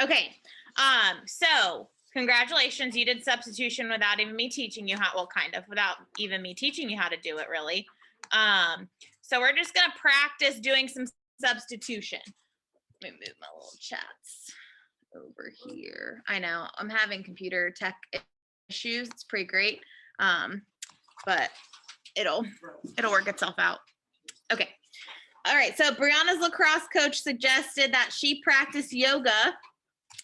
Okay, so congratulations, you did substitution without even me teaching you how, well, kind of, without even me teaching you how to do it, really. So we're just gonna practice doing some substitution. Let me move my little chats over here. I know, I'm having computer tech issues, it's pretty great, but it'll work itself out. Okay. All right, so Brianna's lacrosse coach suggested that she practice yoga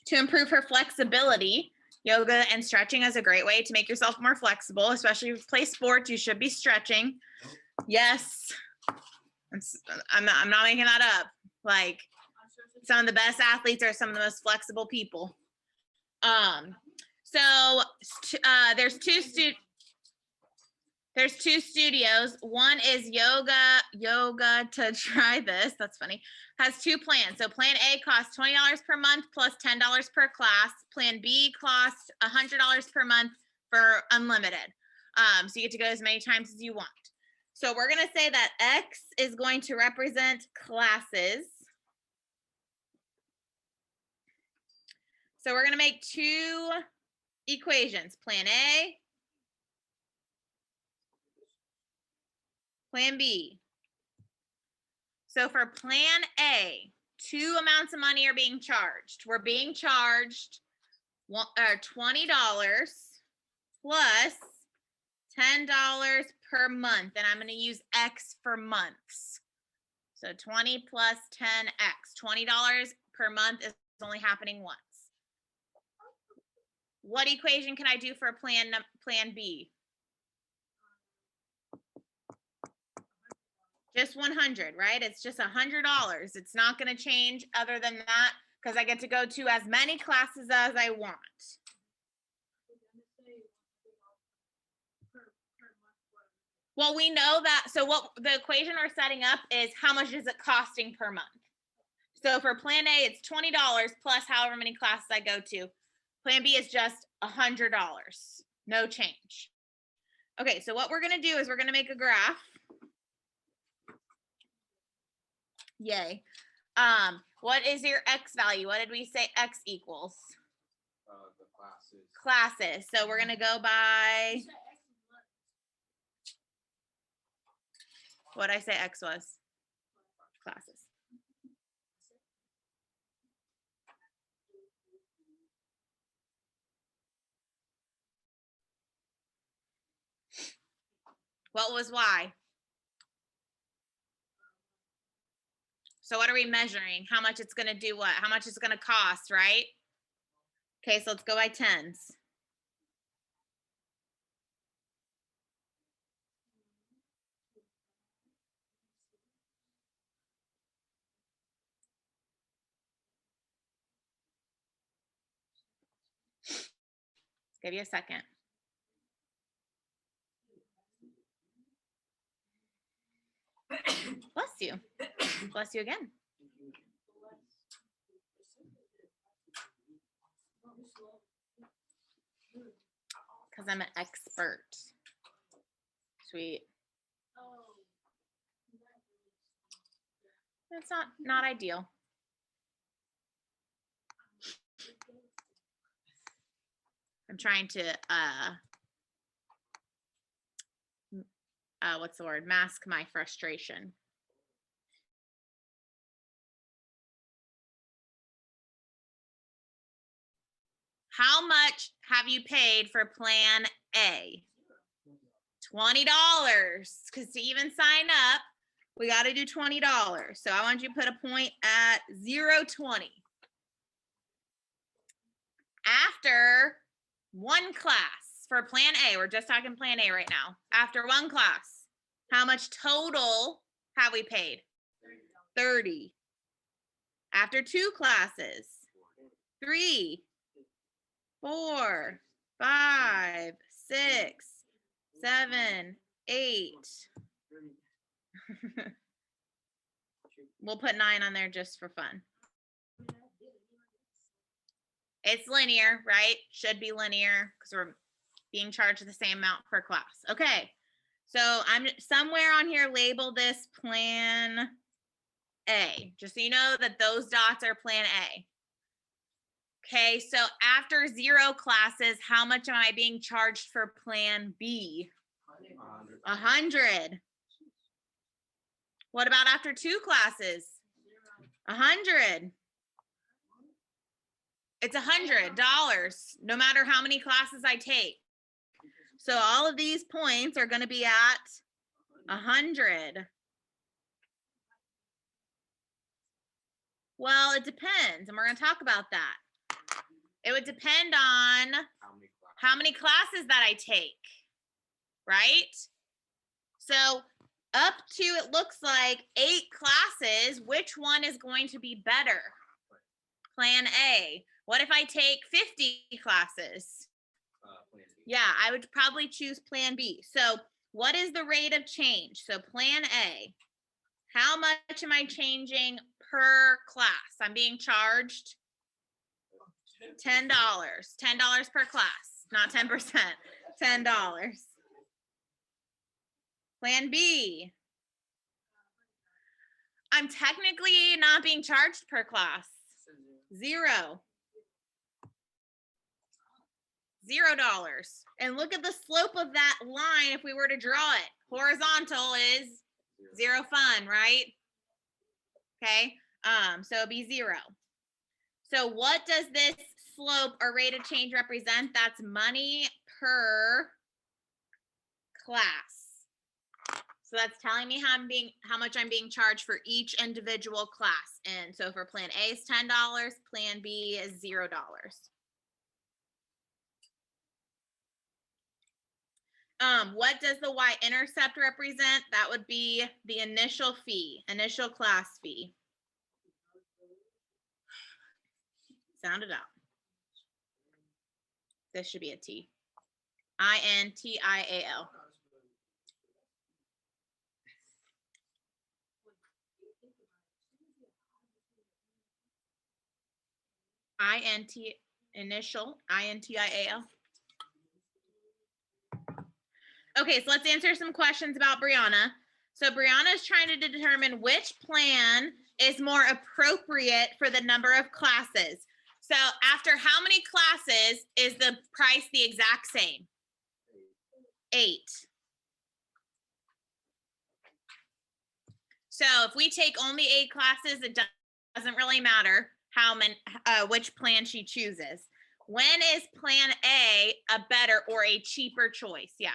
to improve her flexibility. Yoga and stretching is a great way to make yourself more flexible, especially if you play sports, you should be stretching. Yes, I'm not making that up. Like, some of the best athletes are some of the most flexible people. So there's two studios. One is yoga to try this. That's funny. Has two plans. So plan A costs $20 per month plus $10 per class. Plan B costs $100 per month for unlimited. So you get to go as many times as you want. So we're going to say that X is going to represent classes. So we're going to make two equations. Plan A, Plan B. So for Plan A, two amounts of money are being charged. We're being charged $20 plus $10 per month, and I'm going to use X for months. So 20 plus 10X, $20 per month is only happening once. What equation can I do for Plan B? Just 100, right? It's just $100. It's not going to change other than that because I get to go to as many classes as I want. Well, we know that. So what the equation we're setting up is how much is it costing per month? So for Plan A, it's $20 plus however many classes I go to. Plan B is just $100. No change. Okay, so what we're going to do is we're going to make a graph. Yay. What is your X value? What did we say X equals? The classes. So we're going to go by, what did I say X was? Classes. What was Y? So what are we measuring? How much it's going to do what? How much it's going to cost, right? Okay, so let's go by tens. Give you a second. Bless you. Bless you again. Because I'm an expert. Sweet. That's not ideal. I'm trying to what's the word? Mask my frustration. How much have you paid for Plan A? $20. Because to even sign up, we got to do $20. So I want you to put a point at 0.20. After one class for Plan A, we're just talking Plan A right now. After one class, how much total have we paid? 30. After two classes, 3, 4, 5, 6, 7, 8. We'll put 9 on there just for fun. It's linear, right? Should be linear because we're being charged the same amount per class. Okay, so I'm somewhere on here, label this Plan A, just so you know that those dots are Plan A. Okay, so after 0 classes, how much am I being charged for plan B? 100. What about after 2 classes? 100. It's $100, no matter how many classes I take. So all of these points are going to be at 100. Well, it depends, and we're going to talk about that. It would depend on how many classes that I take, right? So up to, it looks like 8 classes, which one is going to be better? Plan A. What if I take 50 classes? Yeah, I would probably choose plan B. So what is the rate of change? So plan A, how much am I changing per class? I'm being charged $10. $10 per class, not 10%, $10. Plan B, I'm technically not being charged per class. $0. And look at the slope of that line if we were to draw it. Horizontal is 0 fun, right? Okay, so it'd be 0. So what does this slope or rate of change represent? That's money per class. So that's telling me how much I'm being charged for each individual class. And so for plan A is $10, plan B is $0. What does the y-intercept represent? That would be the initial fee, initial class fee. Sound it out. This should be a T. I-N-T-I-A-L. I-N-T, initial, I-N-T-I-A-L. Okay, so let's answer some questions about Brianna. So Brianna is trying to determine which plan is more appropriate for the number of classes. So after how many classes is the price the exact same? 8. So if we take only 8 classes, it doesn't really matter how many, which plan she chooses. When is plan A a better or a cheaper choice? Yeah.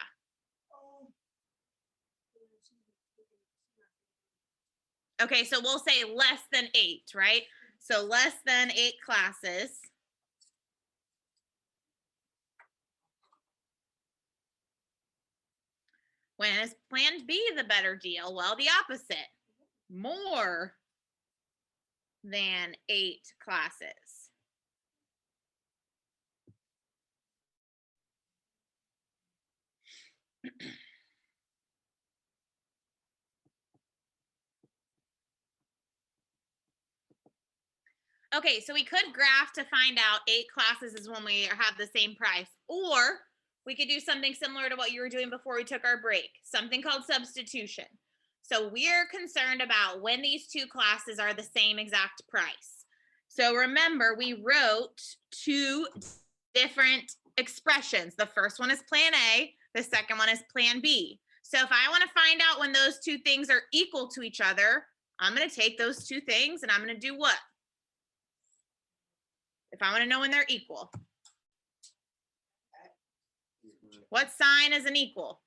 Okay, so we'll say less than 8, right? So less than 8 classes. When is plan B the better deal? Well, the opposite. More than 8 classes. Okay, so we could graph to find out 8 classes is when we have the same price, or we could do something similar to what you were doing before we took our break, something called substitution. So we're concerned about when these 2 classes are the same exact price. So remember, we wrote 2 different expressions. The first one is plan A, the second one is plan B. So if I want to find out when those 2 things are equal to each other, I'm going to take those 2 things and I'm going to do what? If I want to know when they're equal. What sign is an equal?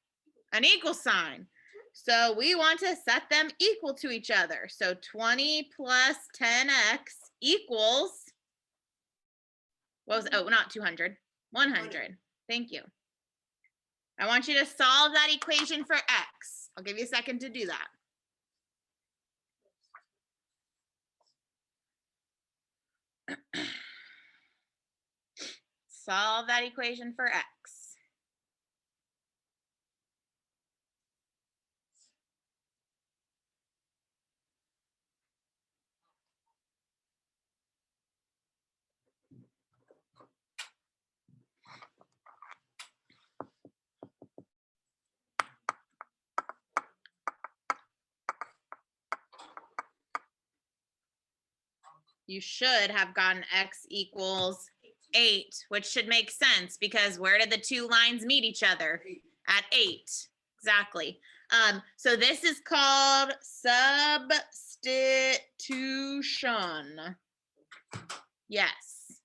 An equal sign. So we want to set them equal to each other. So 20 plus 10x equals, what was it? Oh, not 200, 100. Thank you. I want you to solve that equation for x. I'll give you a second to do that. Solve that equation for x. you should have gotten x equals 8, which should make sense because where did the two lines meet each other? At 8. Exactly. So this is called substitution. Yes.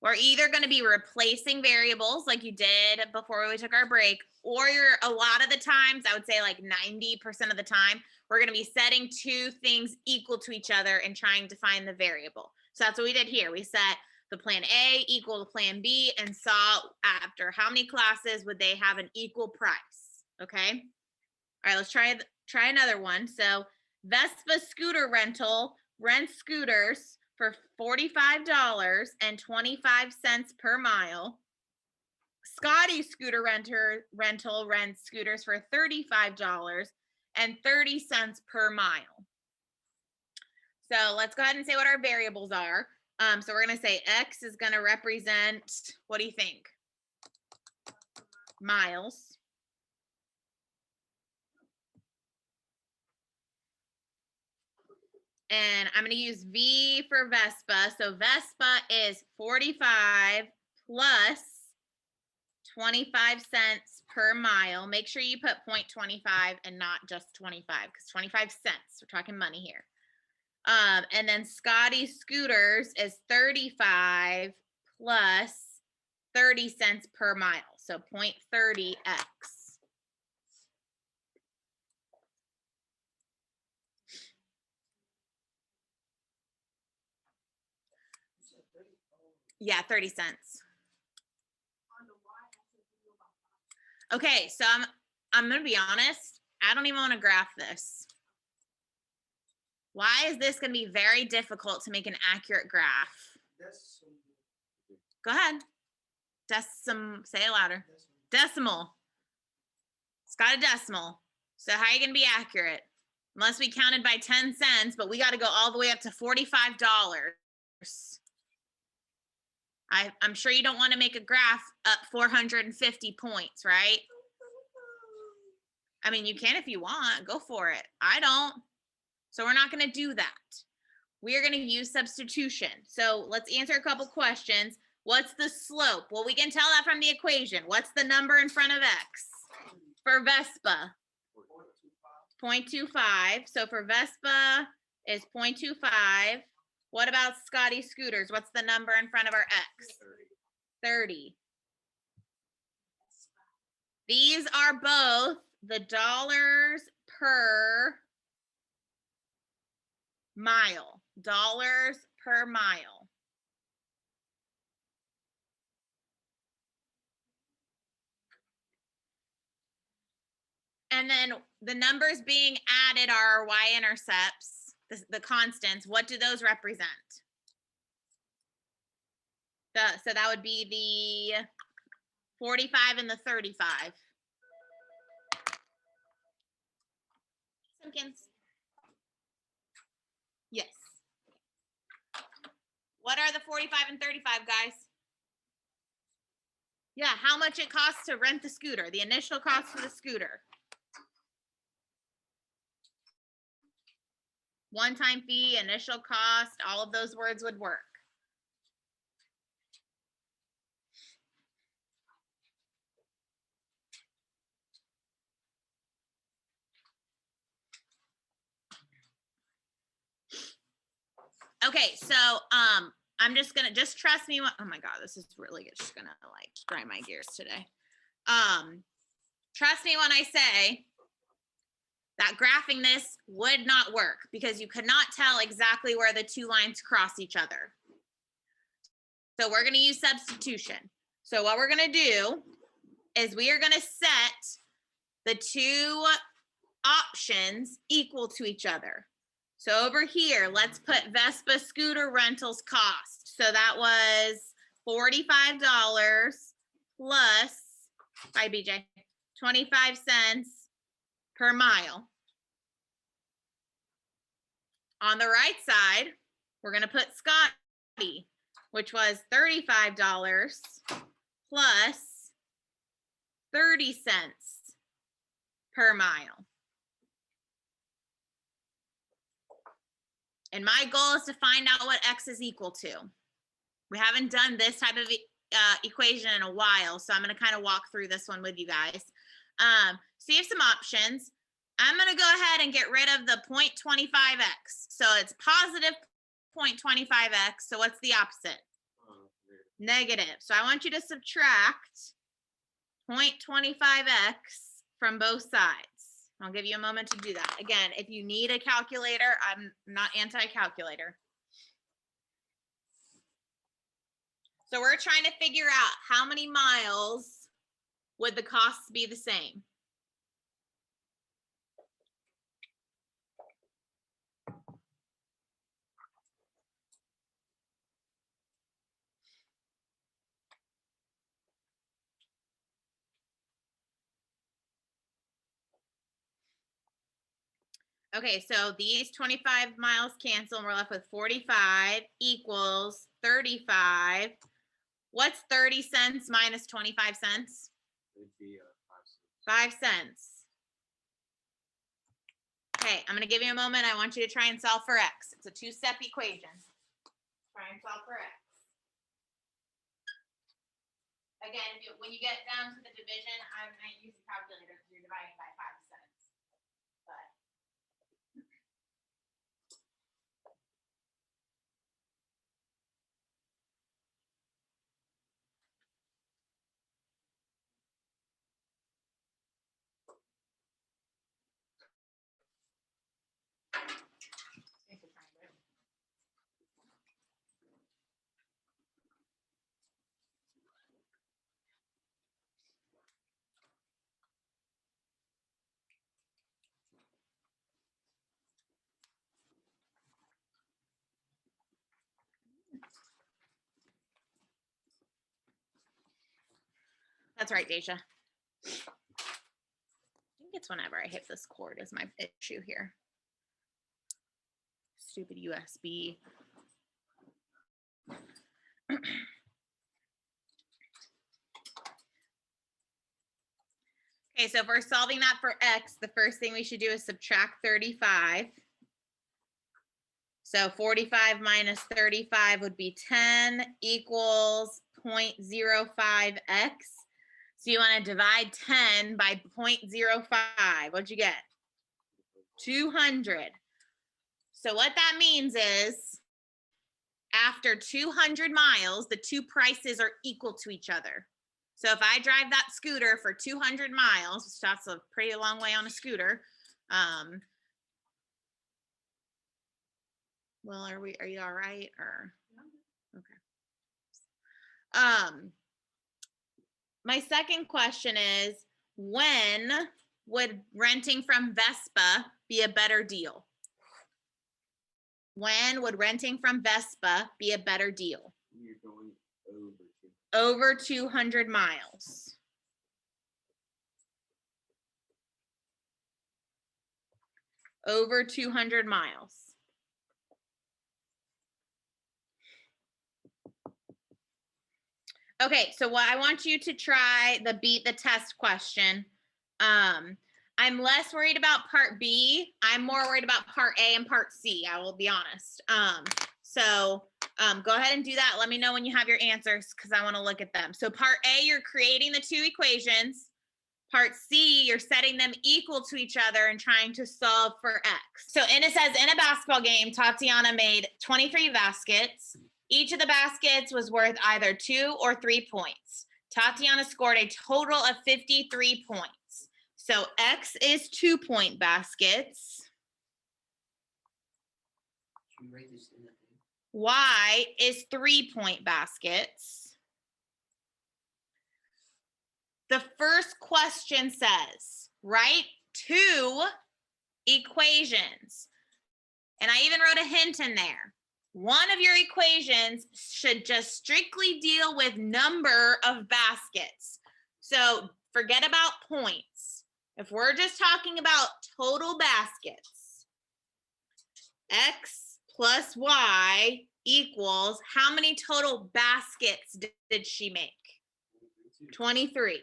We're either going to be replacing variables like you did before we took our break, or a lot of the times, I would say like 90% of the time, we're going to be setting two things equal to each other and trying to find the variable. So that's what we did here. We set the plan A equal to plan B and saw after how many classes would they have an equal price. Okay. All right, let's try another one. So Vespa scooter rental rents scooters for $45.25 per mile. Scotty scooter rental rents scooters for $35.30 per mile. So let's go ahead and say what our variables are. So we're going to say X is going to represent, what do you think? Miles. And I'm going to use V for Vespa. So Vespa is 45 plus 25 cents per mile. Make sure you put 0.25 and not just 25 because 25 cents. We're talking money here. And then Scotty scooters is 35 plus 30 cents per mile. So 0.30x. Yeah, 30 cents. Okay, so I'm going to be honest. I don't even want to graph this. Why is this going to be very difficult to make an accurate graph? Go ahead. Say it louder. Decimal. It's got a decimal. So how are you going to be accurate? Unless we counted by 10 cents, but we got to go all the way up to $45. I'm sure you don't want to make a graph up 450 points, right? I mean, you can if you want. Go for it. I don't. So we're not going to do that. We're going to use substitution. So let's answer a couple questions. What's the slope? Well, we can tell that from the equation. What's the number in front of X? For Vespa, 0.25. So for Vespa is 0.25. What about Scotty scooters? What's the number in front of our X? 30. These are both the dollars per mile. Dollars per mile. And then the numbers being added are our y-intercepts, the constants. What do those represent? So that would be the 45 and the 35. Simpkins. Yes. What are the 45 and 35, guys? Yeah, how much it costs to rent the scooter, the initial cost for the scooter. One-time fee, initial cost, all of those words would work. Okay, so I'm just gonna trust me. Oh my God, this is really just gonna like grind my gears today. Trust me when I say that graphing this would not work because you could not tell exactly where the two lines cross each other. So we're going to use substitution. So what we're going to do is we are going to set the two options equal to each other. So over here, let's put Vespa scooter rentals cost. So that was $45 plus, bye BJ, 25 cents per mile. On the right side, we're going to put Scotty, which was $35 plus 30 cents per mile. And my goal is to find out what X is equal to. We haven't done this type of equation in a while, so I'm going to kind of walk through this one with you guys. So you have some options. I'm going to go ahead and get rid of the 0.25x. So it's positive 0.25x. So what's the opposite? Negative. So I want you to subtract 0.25x from both sides. I'll give you a moment to do that. Again, if you need a calculator, I'm not anti-calculator. So we're trying to figure out how many miles would the costs be the same. Okay, so these 25 miles cancel and we're left with 45 equals 35. What's 30 cents minus 25 cents? It would be 5 cents. Okay, I'm going to give you a moment. I want you to try and solve for X. It's a two-step equation. Try and solve for X. Again, when you get down to the division, I might use a calculator because you're dividing by 5 cents. But that's right, Deja. I think it's whenever I hit this cord is my issue here. Stupid USB. Okay, so if we're solving that for X, the first thing we should do is subtract 35. So 45 minus 35 would be 10 equals 0.05x. So you want to divide 10 by 0.05. What'd you get? 200. So what that means is after 200 miles, the two prices are equal to each other. So if I drive that scooter for 200 miles, which that's a pretty long way on a scooter. Well, are you all right? Or okay. My second question is, when would renting from Vespa be a better deal? When would renting from Vespa be a better deal? You're going Over 200 miles. Over 200 miles. Okay, so what I want you to try the beat the test question. I'm less worried about part B. I'm more worried about part A and part C, I will be honest. So go ahead and do that. Let me know when you have your answers because I want to look at them. So part A, you're creating the two equations. Part C, you're setting them equal to each other and trying to solve for X. So it says, in a basketball game, Tatiana made 23 baskets. Each of the baskets was worth either 2 or 3 points. Tatiana scored a total of 53 points. So X is 2-point baskets. Y is 3-point baskets. The first question says, write 2 equations. And I even wrote a hint in there. One of your equations should just strictly deal with number of baskets. So forget about points. If we're just talking about total baskets, X plus Y equals how many total baskets did she make? 23.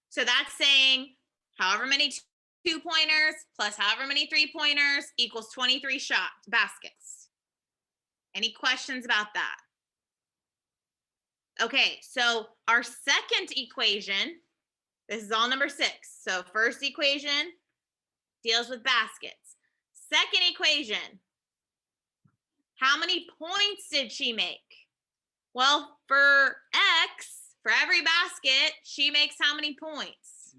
So that's saying however many 2-pointers plus however many 3-pointers equals 23 baskets. Any questions about that? Okay, so our second equation, this is all number 6. So first equation deals with baskets. Second equation, how many points did she make? Well, for X, for every basket, she makes how many points?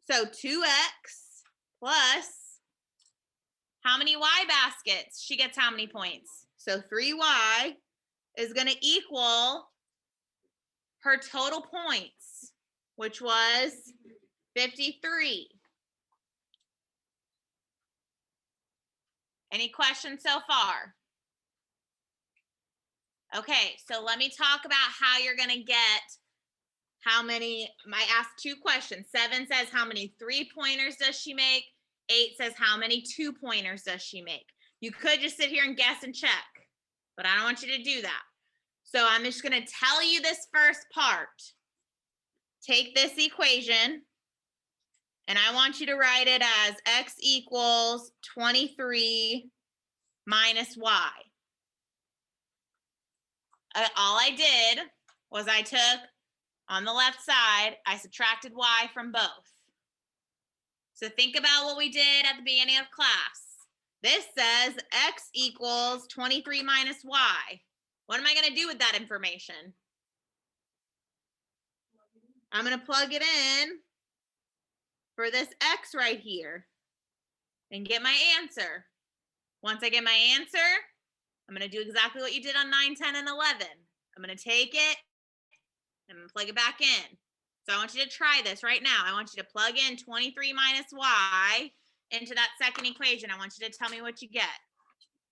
So 2X plus how many Y baskets? She gets how many points? So 3Y is going to equal her total points, which was 53. Any questions so far? Okay, so let me talk about how you're going to get how many. I asked 2 questions. 7 says how many 3-pointers does she make? 8 says how many 2-pointers does she make? You could just sit here and guess and check, but I don't want you to do that. So I'm just going to tell you this first part. Take this equation, and I want you to write it as X equals 23 minus Y. All I did was I took, on the left side, I subtracted Y from both. So think about what we did at the beginning of class. This says X equals 23 minus Y. What am I going to do with that information? I'm going to plug it in for this X right here and get my answer. Once I get my answer, I'm going to do exactly what you did on 9, 10, and 11. I'm going to take it and plug it back in. So I want you to try this right now. I want you to plug in 23 minus Y into that second equation. I want you to tell me what you get.